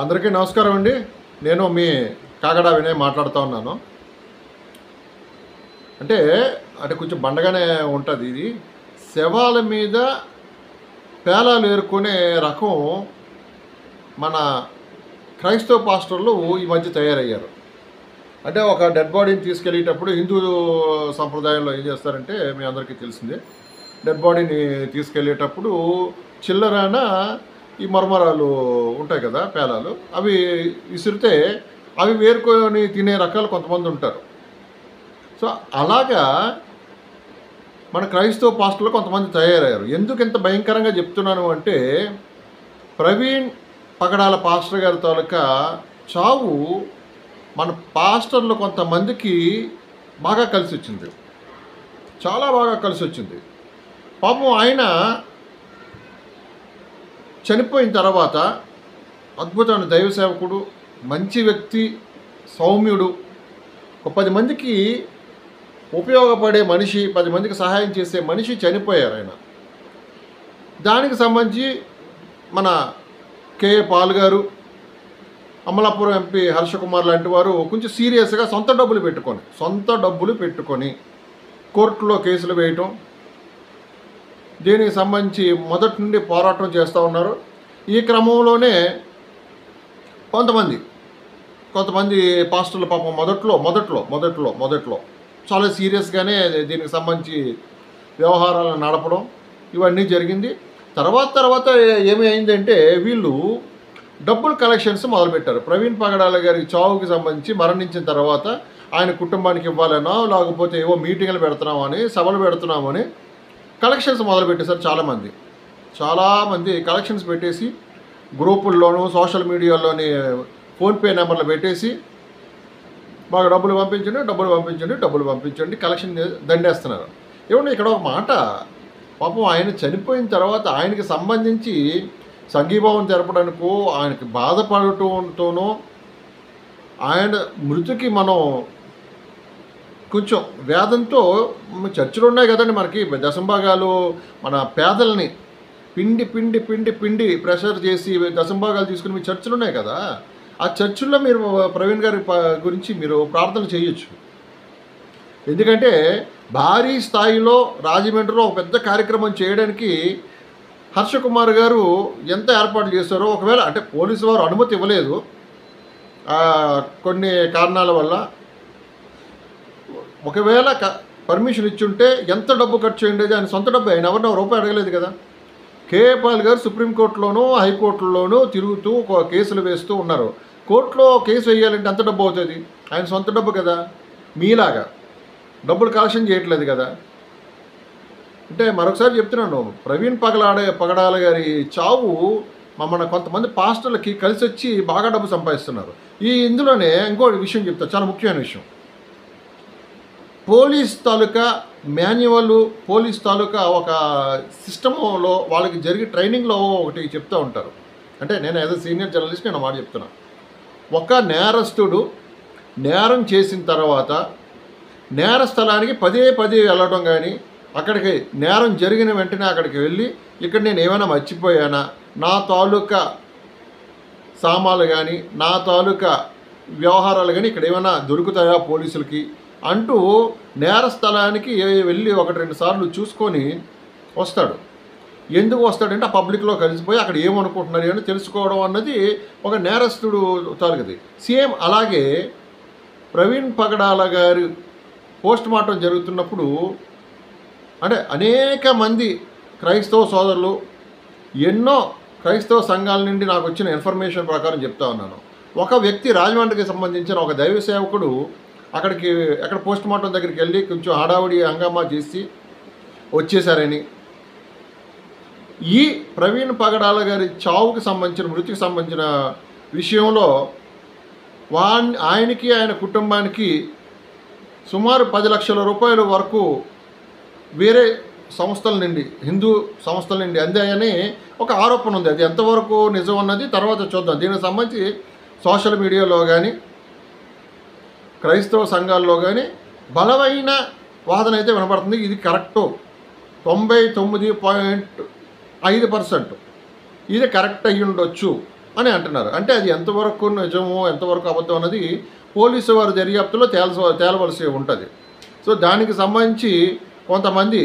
అందరికీ నమస్కారం అండి. నేను మీ కాగడా వినయ్ మాట్లాడుతూ ఉన్నాను. అంటే అంటే కొంచెం బండగానే ఉంటుంది ఇది. శవాల మీద పేలాలు ఏరుకునే రకం మన క్రైస్తవ పాస్టర్లు ఈ మధ్య తయారయ్యారు. అంటే ఒక డెడ్ బాడీని తీసుకెళ్ళేటప్పుడు హిందూ సంప్రదాయంలో ఏం చేస్తారంటే మీ అందరికీ తెలిసిందే, డెడ్ బాడీని తీసుకెళ్ళేటప్పుడు చిల్లరాన ఈ మరమరాలు ఉంటాయి కదా, పేలాలు, అవి విసిరితే అవి వేరుకొని తినే రకాలు కొంతమంది ఉంటారు. సో అలాగా మన క్రైస్తవ పాస్టర్లు కొంతమంది తయారయ్యారు. ఎందుకు ఇంత భయంకరంగా చెప్తున్నాను అంటే, ప్రవీణ్ పగడాల పాస్టర్ గారి తాలూకా చావు మన పాస్టర్లు కొంతమందికి బాగా కలిసి వచ్చింది, చాలా బాగా కలిసి వచ్చింది. పాపం ఆయన చనిపోయిన తర్వాత అద్భుతమైన దైవ సేవకుడు, మంచి వ్యక్తి, సౌమ్యుడు, ఒక 10 మందికి ఉపయోగపడే మనిషి, 10 మందికి సహాయం చేసే మనిషి చనిపోయారు ఆయన. దానికి సంబంధించి మన కేఏ పాల్ గారు, అమలాపురం ఎంపీ హర్షకుమార్ లాంటి వారు కొంచెం సీరియస్గా సొంత డబ్బులు పెట్టుకొని కోర్టులో కేసులు వేయటం, దీనికి సంబంధించి మొదటి నుండి పోరాటం చేస్తూ ఉన్నారు. ఈ క్రమంలోనే కొంతమంది పాస్టర్ల పాపం మొదట్లో చాలా సీరియస్గానే దీనికి సంబంధించి వ్యవహారాలను నడపడం ఇవన్నీ జరిగింది. తర్వాత ఏమి అయిందంటే, వీళ్ళు డబ్బులు కలెక్షన్స్ మొదలుపెట్టారు. ప్రవీణ్ పగడాల గారి చావుకి సంబంధించి మరణించిన తర్వాత ఆయన కుటుంబానికి ఇవ్వాలనో, లేకపోతే ఏవో మీటింగ్లు పెడుతున్నామని, సభలు పెడుతున్నామని కలెక్షన్స్ మొదలుపెట్టేశారు. చాలామంది కలెక్షన్స్ పెట్టేసి గ్రూపుల్లోనూ సోషల్ మీడియాలోని ఫోన్పే నెంబర్లు పెట్టేసి బాగా డబ్బులు పంపించండి కలెక్షన్ దండేస్తున్నారు. ఏమంటే ఇక్కడ ఒక మాట, పాపం ఆయన చనిపోయిన తర్వాత ఆయనకి సంబంధించి సంఘీభావం తెరపడానికో, ఆయనకి బాధపడటంతోనో, ఆయన మృతికి మనం కొంచెం వేదంతో చర్చలు ఉన్నాయి కదండి మనకి, దశంభాగాలు మన పేదల్ని పిండి ప్రెషర్ చేసి దశంభాగాలు తీసుకుని మీ చర్చలు ఉన్నాయి కదా, ఆ చర్చిల్లో మీరు ప్రవీణ్ గారి గురించి మీరు ప్రార్థన చేయొచ్చు. ఎందుకంటే భారీ స్థాయిలో రాజమండ్రిలో ఒక పెద్ద కార్యక్రమం చేయడానికి హర్షకుమార్ గారు ఎంత ఏర్పాటు చేశారో, ఒకవేళ అంటే పోలీసు వారు అనుమతి ఇవ్వలేదు కొన్ని కారణాల వల్ల, ఒకవేళ పర్మిషన్ ఇచ్చుంటే ఎంత డబ్బు ఖర్చు అయ్యేది. ఆయన సొంత డబ్బు, ఆయన ఎవరినో రూపాయి అడగలేదు కదా. కేఏ పాల్ గారు సుప్రీంకోర్టులోనూ హైకోర్టులోనూ తిరుగుతూ కేసులు వేస్తూ ఉన్నారు. కోర్టులో కేసు వేయాలంటే ఎంత డబ్బు అవుతుంది? ఆయన సొంత డబ్బు కదా, మీలాగా డబ్బులు కలెక్షన్ చేయట్లేదు కదా. అంటే మరొకసారి చెప్తున్నాను, ప్రవీణ్ పగడాల గారి చావు మన కొంతమంది పాస్టర్లకి కలిసి వచ్చి బాగా డబ్బు సంపాదిస్తున్నారు. ఇందులోనే ఇంకో విషయం చెప్తా, చాలా ముఖ్యమైన విషయం. పోలీస్ తాలూకా మాన్యువల్, పోలీస్ తాలూకా ఒక సిస్టంలో వాళ్ళకి జరిగే ట్రైనింగ్లో ఒకటి చెప్తూ ఉంటారు. అంటే నేను యాజ్ ఎ సీనియర్ జర్నలిస్ట్ నేను మాట చెప్తున్నా. ఒక నేరస్తుడు నేరం చేసిన తర్వాత నేర స్థలానికి పదే వెళ్ళడం కానీ, అక్కడికి నేరం జరిగిన వెంటనే అక్కడికి వెళ్ళి, ఇక్కడ నేను ఏమైనా మర్చిపోయానా, నా తాలూకా సామాన్లు కానీ, నా తాలూకా వ్యవహారాలు కానీ ఇక్కడ ఏమైనా దొరుకుతాయా పోలీసులకి అంటూ నేర స్థలానికి వెళ్ళి 1-2 సార్లు చూసుకొని వస్తాడు. ఎందుకు వస్తాడంటే ఆ పబ్లిక్లో కలిసిపోయి అక్కడ ఏమనుకుంటున్నారు అని తెలుసుకోవడం అన్నది ఒక నేరస్తుడు తాలూకది. సేమ్ అలాగే ప్రవీణ్ పగడాల గారి పోస్ట్ మార్టం జరుగుతున్నప్పుడు, అంటే అనేక మంది క్రైస్తవ సోదరులు, ఎన్నో క్రైస్తవ సంఘాల నుండి నాకు వచ్చిన ఇన్ఫర్మేషన్ ప్రకారం చెప్తా ఉన్నాను. ఒక వ్యక్తి, రాజమండ్రికి సంబంధించిన ఒక దైవ సేవకుడు అక్కడ పోస్ట్ మార్టం దగ్గరికి వెళ్ళి కొంచెం హడావుడి హంగామా చేసి వచ్చేసారని, ఈ ప్రవీణ్ పగడాల గారి చావుకి సంబంధించిన, మృతికి సంబంధించిన విషయంలో ఆయనకి ఆయన కుటుంబానికి సుమారు 10 లక్షల రూపాయల వరకు వేరే సంస్థల నుండి, హిందూ సంస్థల నుండి అందాయని ఒక ఆరోపణ ఉంది. అది ఎంతవరకు నిజం అన్నది తర్వాత చూద్దాం. దీనికి సంబంధించి సోషల్ మీడియాలో కానీ క్రైస్తవ సంఘాల్లో కానీ బలమైన వాదన అయితే వినపడుతుంది. ఇది కరెక్టు, 99.5% ఇది కరెక్ట్ అయ్యి ఉండొచ్చు అని అంటున్నారు. అంటే అది ఎంతవరకు నిజమో ఎంతవరకు అబద్ధం అన్నది పోలీసు వారి దర్యాప్తులో తేలవలసి ఉంటుంది. సో దానికి సంబంధించి కొంతమంది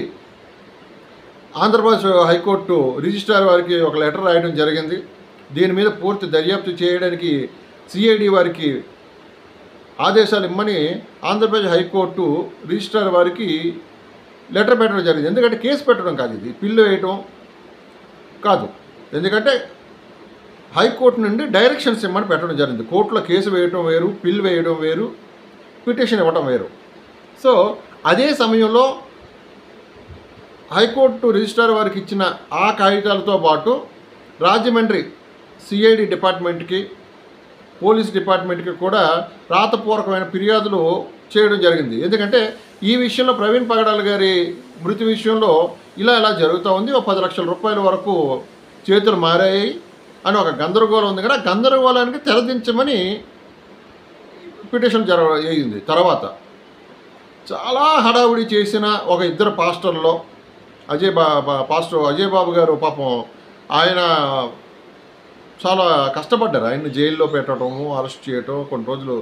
ఆంధ్రప్రదేశ్ హైకోర్టు రిజిస్ట్రార్ వారికి ఒక లెటర్ రాయడం జరిగింది. దీని మీద పూర్తి దర్యాప్తు చేయడానికి సిఐడి వారికి ఆదేశాలు ఇమ్మని ఆంధ్రప్రదేశ్ హైకోర్టు రిజిస్ట్రార్ వారికి లెటర్ పెట్టడం జరిగింది. ఎందుకంటే కేసు పెట్టడం కాదు, ఇది పిల్లు వేయటం కాదు. ఎందుకంటే హైకోర్టు నుండి డైరెక్షన్స్ ఇమ్మని పెట్టడం జరిగింది. కోర్టులో కేసు వేయటం వేరు, పిల్ వేయడం వేరు, పిటిషన్ ఇవ్వటం వేరు. సో అదే సమయంలో హైకోర్టు రిజిస్ట్రార్ వారికి ఇచ్చిన ఆ కాగితాలతో పాటు రాజమండ్రి సిఐడి డిపార్ట్మెంట్కి, పోలీస్ డిపార్ట్మెంట్కి కూడా రాతపూర్వకమైన ఫిర్యాదులు చేయడం జరిగింది. ఎందుకంటే ఈ విషయంలో ప్రవీణ్ పగడాల గారి మృతి విషయంలో ఇలా జరుగుతూ ఉంది, ఒక 10 లక్షల రూపాయల వరకు చేతులు మారాయి అని ఒక గందరగోళం ఉంది కదా. గందరగోళానికి తెరదించమని పిటిషన్ అయింది. తర్వాత చాలా హడావుడి చేసిన ఒక ఇద్దరు పాస్టర్లో పాస్టర్ అజయ్ బాబు గారు పాపం ఆయన చాలా కష్టపడ్డారు. ఆయన్ని జైల్లో పెట్టడము, అరెస్ట్ చేయటం, కొన్ని రోజులు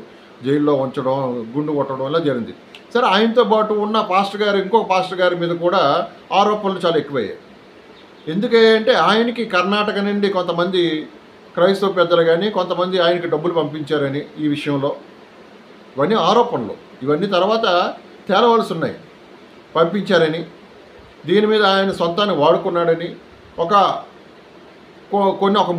జైల్లో ఉంచడం, గుండు కొట్టడం ఇలా జరిగింది. సరే, ఆయనతో పాటు ఉన్న పాస్టర్ గారు ఇంకొక పాస్టర్ గారి మీద కూడా ఆరోపణలు చాలా ఎక్కువయ్యాయి. ఎందుకంటే ఆయనకి కర్ణాటక నుండి కొంతమంది క్రైస్తవ పెద్దలు కానీ కొంతమంది ఆయనకి డబ్బులు పంపించారని ఈ విషయంలో ఇవన్నీ ఆరోపణలు. ఇవన్నీ తర్వాత తేలవలసి ఉన్నాయి. పంపించారని, దీని మీద ఆయన సొంతాన్ని వాడుకున్నాడని, ఒక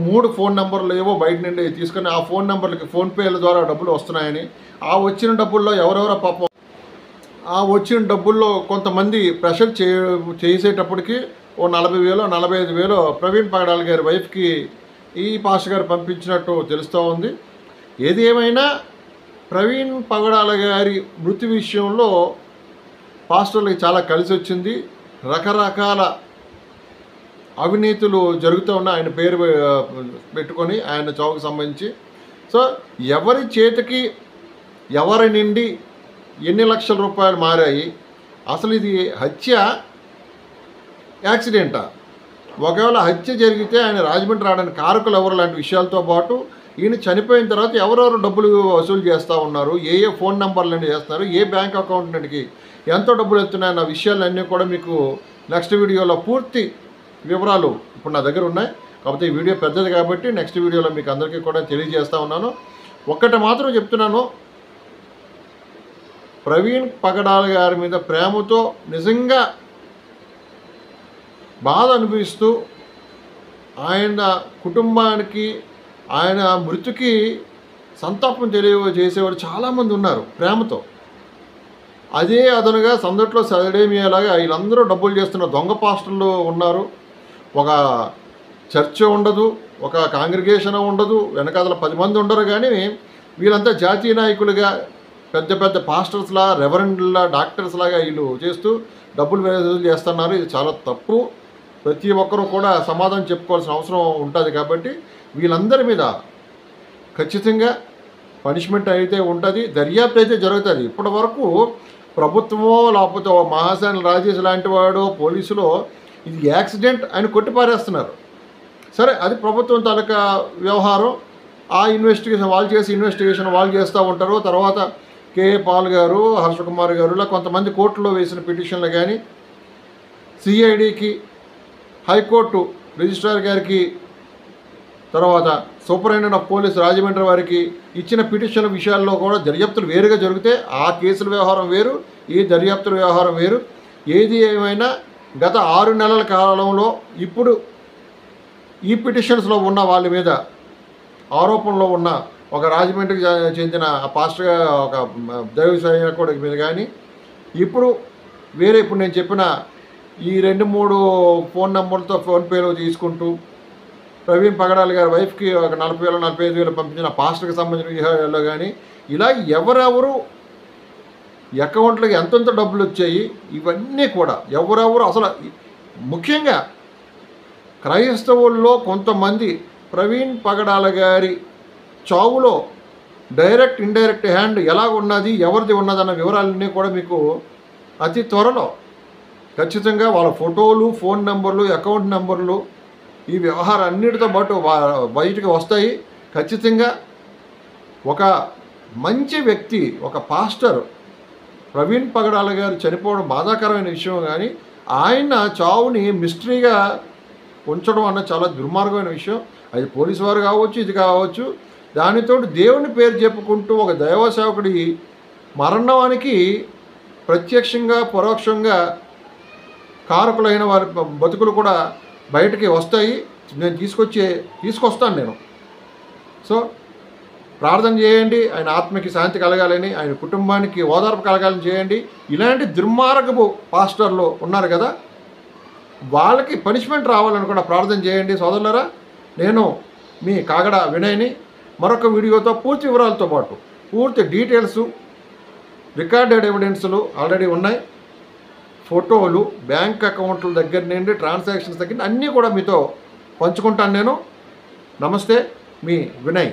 3 ఫోన్ నెంబర్లు ఏవో బయట నుండి తీసుకుని ఆ ఫోన్ నెంబర్లకి ఫోన్పేల ద్వారా డబ్బులు వస్తున్నాయని, ఆ వచ్చిన డబ్బుల్లో ఎవరెవరో పాపం ఆ వచ్చిన డబ్బుల్లో కొంతమంది ప్రెషర్ చేసేటప్పటికి ఓ 40,000 45,000 ప్రవీణ్ పగడాల గారి వైఫ్కి ఈ పాస్టర్ గారు పంపించినట్టు తెలుస్తూ ఉంది. ఏది ఏమైనా ప్రవీణ్ పగడాల గారి మృతి విషయంలో పాస్టర్లకి చాలా కలిసి వచ్చింది. రకరకాల అవినీతులు జరుగుతూ ఉన్న ఆయన పేరు పెట్టుకొని ఆయన చావుకు సంబంధించి. సో ఎవరి చేతికి ఎవరి నుండి ఎన్ని లక్షల రూపాయలు మారాయి, అసలు ఇది హత్య యాక్సిడెంటా, ఒకవేళ హత్య జరిగితే ఆయన రాజమండ్రి రావడానికి కారకులు ఎవరు లాంటి విషయాలతో పాటు ఈయన చనిపోయిన తర్వాత ఎవరెవరు డబ్బులు వసూలు చేస్తూ ఉన్నారు, ఏ ఫోన్ నెంబర్లన్నీ చేస్తున్నారు, ఏ బ్యాంక్ అకౌంట్ నుండికి ఎంతో డబ్బులు వెళ్తున్నాయన్న విషయాలన్నీ కూడా మీకు నెక్స్ట్ వీడియోలో పూర్తి వివరాలు ఇప్పుడు నా దగ్గర ఉన్నాయి. కాకపోతే ఈ వీడియో పెద్దది కాబట్టి నెక్స్ట్ వీడియోలో మీకు అందరికీ కూడా తెలియజేస్తూ ఉన్నాను. ఒక్కటి మాత్రం చెప్తున్నాను, ప్రవీణ్ పగడాల గారి మీద ప్రేమతో నిజంగా బాధ అనిపిస్తూ ఆయన కుటుంబానికి ఆయన మృతికి సంతాపం తెలియజేసేవారు చాలామంది ఉన్నారు ప్రేమతో. అదే అదనుగా సందట్లో సడేమియాలాగా వీళ్ళందరూ డబ్బులు చేస్తున్న దొంగ పాస్టర్లు ఉన్నారు. ఒక చర్చ్ ఉండదు, ఒక కాంగ్రిగేషన్ ఉండదు, వెనకాదల 10 మంది ఉండరు. కానీ వీళ్ళంతా జాతీయ నాయకులుగా పెద్ద పెద్ద పాస్టర్స్లా, రెవరెండ్లా, డాక్టర్స్ లాగా వీళ్ళు చేస్తూ డబ్బులు వసూలు చేస్తున్నారు. ఇది చాలా తప్పు. ప్రతి ఒక్కరూ కూడా సమాధానం చెప్పుకోవాల్సిన అవసరం ఉంటుంది. కాబట్టి వీళ్ళందరి మీద ఖచ్చితంగా పనిష్మెంట్ అయితే ఉంటుంది, దర్యాప్తు అయితే జరుగుతుంది. ఇప్పటి వరకు ప్రభుత్వమో లేకపోతే మహాసేన రాజేష్ లాంటి వాడు పోలీసులో ఇది యాక్సిడెంట్ అని కొట్టిపారేస్తున్నారు. సరే, అది ప్రభుత్వం తాలూకా వ్యవహారం. ఆ ఇన్వెస్టిగేషన్ వాళ్ళు చేస్తూ ఉంటారు. తర్వాత కేఏ పాల్ గారు, హర్షకుమార్ గారు ఇలా కొంతమంది కోర్టులో వేసిన పిటిషన్లు కానీ, సిఐడికి, హైకోర్టు రిజిస్ట్రార్ గారికి, తర్వాత సూపరింటెండెంట్ ఆఫ్ పోలీస్ రాజమండ్రి వారికి ఇచ్చిన పిటిషన్ విషయాల్లో కూడా దర్యాప్తులు వేరుగా జరిగితే ఆ కేసుల వ్యవహారం వేరు, ఈ దర్యాప్తుల వ్యవహారం వేరు. ఏది ఏమైనా గత 6 నెలల కాలంలో ఇప్పుడు ఈ పిటిషన్స్లో ఉన్న వాళ్ళ మీద ఆరోపణలో ఉన్న ఒక రాజమండ్రికి చెందిన పాస్టర్ ఒక దైవ సైనికుడి మీద కానీ, ఇప్పుడు నేను చెప్పిన ఈ 2-3 ఫోన్ నెంబర్లతో ఫోన్పేలో తీసుకుంటూ ప్రవీణ్ పగడాల గారి వైఫ్కి ఒక 40,000 45,000 పంపించిన పాస్టర్కి సంబంధించిన విషయాల్లో కానీ ఇలా ఎవరెవరు అకౌంట్లకి ఎంతెంత డబ్బులు వచ్చాయి ఇవన్నీ కూడా ఎవరెవరు అసలు ముఖ్యంగా క్రైస్తవుల్లో కొంతమంది ప్రవీణ్ పగడాల గారి చావులో డైరెక్ట్ ఇండైరెక్ట్ హ్యాండ్ ఎలాగ ఉన్నది, ఎవరిది ఉన్నదన్న వివరాలన్నీ కూడా మీకు అతి త్వరలో ఖచ్చితంగా వాళ్ళ ఫోటోలు, ఫోన్ నెంబర్లు, అకౌంట్ నెంబర్లు ఈ వ్యవహారాలన్నిటితో పాటు బయటికి వస్తాయి. ఖచ్చితంగా ఒక మంచి వ్యక్తి, ఒక పాస్టర్ ప్రవీణ్ పగడాల గారు చనిపోవడం బాధాకరమైన విషయం, కానీ ఆయన చావుని మిస్టరీగా ఉంచడం అన్న చాలా దుర్మార్గమైన విషయం. అది పోలీసు వారు కావచ్చు, ఇది కావచ్చు. దానితో దేవుని పేరు చెప్పుకుంటూ ఒక దైవ సేవకుడి మరణానికి ప్రత్యక్షంగా పరోక్షంగా కారకులైన వారి బతుకులు కూడా బయటికి వస్తాయి. నేను తీసుకొస్తాను నేను. సో ప్రార్థన చేయండి, ఆయన ఆత్మకి శాంతి కలగాలని, ఆయన కుటుంబానికి ఓదార్పు కలగాలని చేయండి. ఇలాంటి దుర్మార్గపు పాస్టర్లు ఉన్నారు కదా, వాళ్ళకి పనిష్మెంట్ రావాలని కూడా ప్రార్థన చేయండి సోదరులారా. నేను మీ కాగడ వినయ్ని మరొక వీడియోతో పూర్తి వివరాలతో పాటు పూర్తి డీటెయిల్స్, రికార్డెడ్ ఎవిడెన్స్లు ఆల్రెడీ ఉన్నాయి. ఫోటోలు, బ్యాంక్ అకౌంట్ల దగ్గర నుండి ట్రాన్సాక్షన్స్ దగ్గర అన్నీ కూడా మీతో పంచుకుంటాను నేను. నమస్తే, మీ వినయ్.